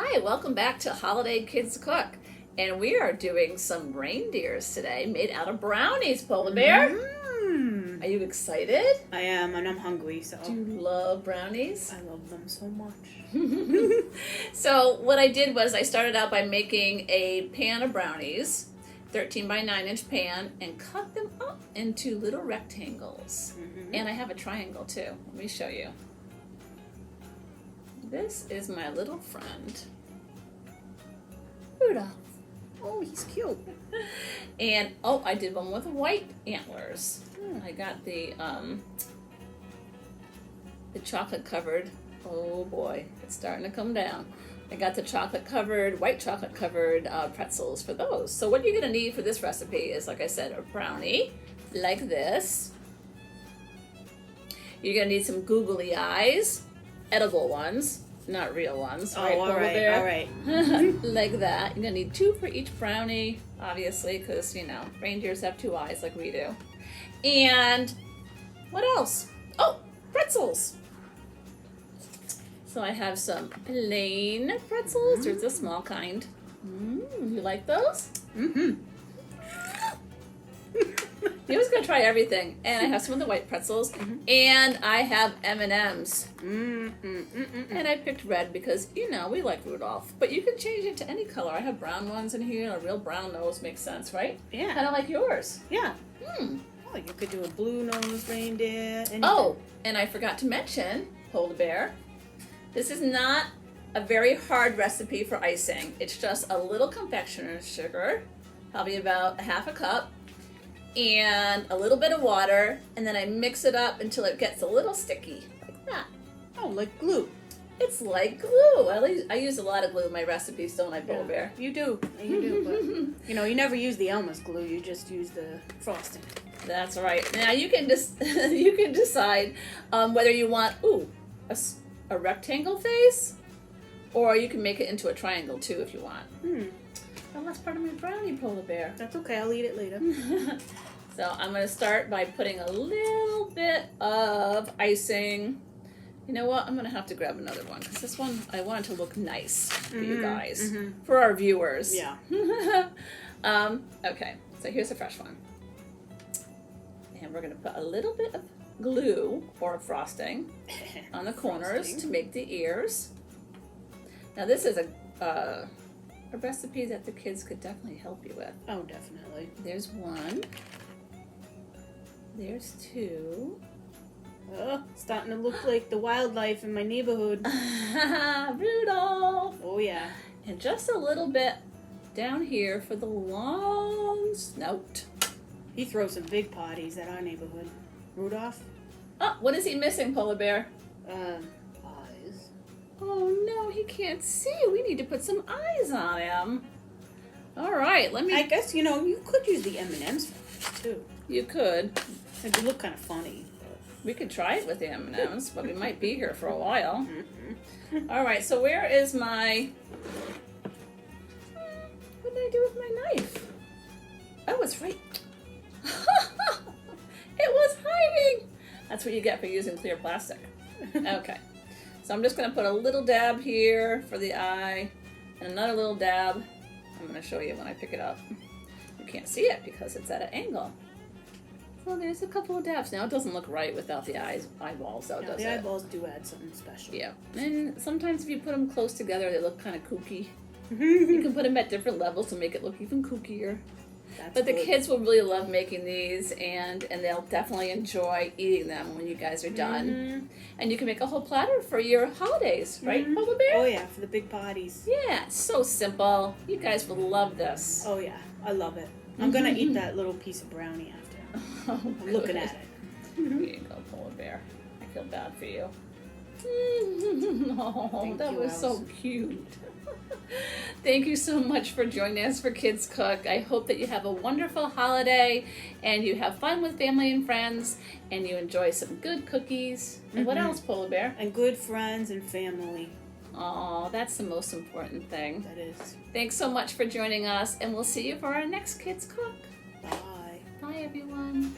Hi, welcome back to Holiday Kids Cook. And we are doing some reindeers today made out of brownies, Polar Bear. Mm. Are you excited? I am, and I'm hungry, so. Do you love brownies? I love them so much. So what I did was I started out by making a pan of brownies, 13 by 9 inch pan, and cut them up into little rectangles. Mm-hmm. And I have a triangle too. Let me show you. This is my little friend, Rudolph. Oh, he's cute. And I did one with white antlers. I got the chocolate covered. Oh boy, it's starting to come down. I got the white chocolate covered pretzels for those. So what you're gonna need for this recipe is, like I said, a brownie like this. You're gonna need some googly eyes, edible ones, not real ones. Oh, right, all right, all right. Like that. You're gonna need 2 for each brownie, obviously, because reindeers have 2 eyes like we do. And what else? Oh, pretzels. So I have some plain pretzels. There's a small kind. You like those? Mm-hmm. He was gonna try everything, and I have some of the white pretzels, and I have M&Ms. And I picked red because we like Rudolph, but you can change it to any color. I have brown ones in here. A real brown nose makes sense, right? Yeah. Kind of like yours. Yeah. Oh, you could do a blue nose reindeer. Anything. Oh, and I forgot to mention, Polar Bear. This is not a very hard recipe for icing. It's just a little confectioner's sugar, probably about 1/2 cup. And a little bit of water, and then I mix it up until it gets a little sticky, like that. Oh, like glue. It's like glue. I use a lot of glue in my recipes, don't I, Polar Bear? You do. You do. But, you never use the Elmer's glue. You just use the frosting. That's right. Now you can just you can decide whether you want a rectangle face, or you can make it into a triangle too if you want. Well, that's part of my brownie, Polar Bear. That's okay. I'll eat it later. So I'm going to start by putting a little bit of icing. You know what? I'm going to have to grab another one because this one, I want it to look nice for you guys, for our viewers. Yeah. Okay, so here's a fresh one. And we're going to put a little bit of glue or frosting on the corners to make the ears. Now this is a recipe that the kids could definitely help you with. Oh, definitely. There's 1. There's 2. Oh, starting to look like the wildlife in my neighborhood. Rudolph! Oh, yeah. And just a little bit down here for the long snout. He throws some big parties at our neighborhood. Rudolph? Oh, what is he missing, Polar Bear? Eyes. Oh no, he can't see. We need to put some eyes on him. All right, I guess, you could use the M&Ms for this, too. You could. It would look kind of funny. We could try it with the M&Ms, but we might be here for a while. All right, so where is my... What did I do with my knife? Oh, it's right... It was hiding! That's what you get for using clear plastic. Okay. So I'm just going to put a little dab here for the eye, and another little dab. I'm going to show you when I pick it up. You can't see it because it's at an angle. So there's a couple of dabs. Now it doesn't look right without the eyeballs, though, does it? The eyeballs do add something special. Yeah. And sometimes if you put them close together, they look kind of kooky. You can put them at different levels to make it look even kookier. But the kids will really love making these, and they'll definitely enjoy eating them when you guys are done. And you can make a whole platter for your holidays, right, Polar Bear? Oh, yeah, for the big parties. Yeah, it's so simple. You guys will love this. Oh, yeah, I love it. I'm going to eat that little piece of brownie after. I'm looking at it. Here you go, Polar Bear. I feel bad for you. Oh, that was so cute. Thank you so much for joining us for Kids Cook. I hope that you have a wonderful holiday and you have fun with family and friends and you enjoy some good cookies. And what else, Polar Bear? And good friends and family. Oh, that's the most important thing. That is. Thanks so much for joining us, and we'll see you for our next Kids Cook. Bye. Bye, everyone.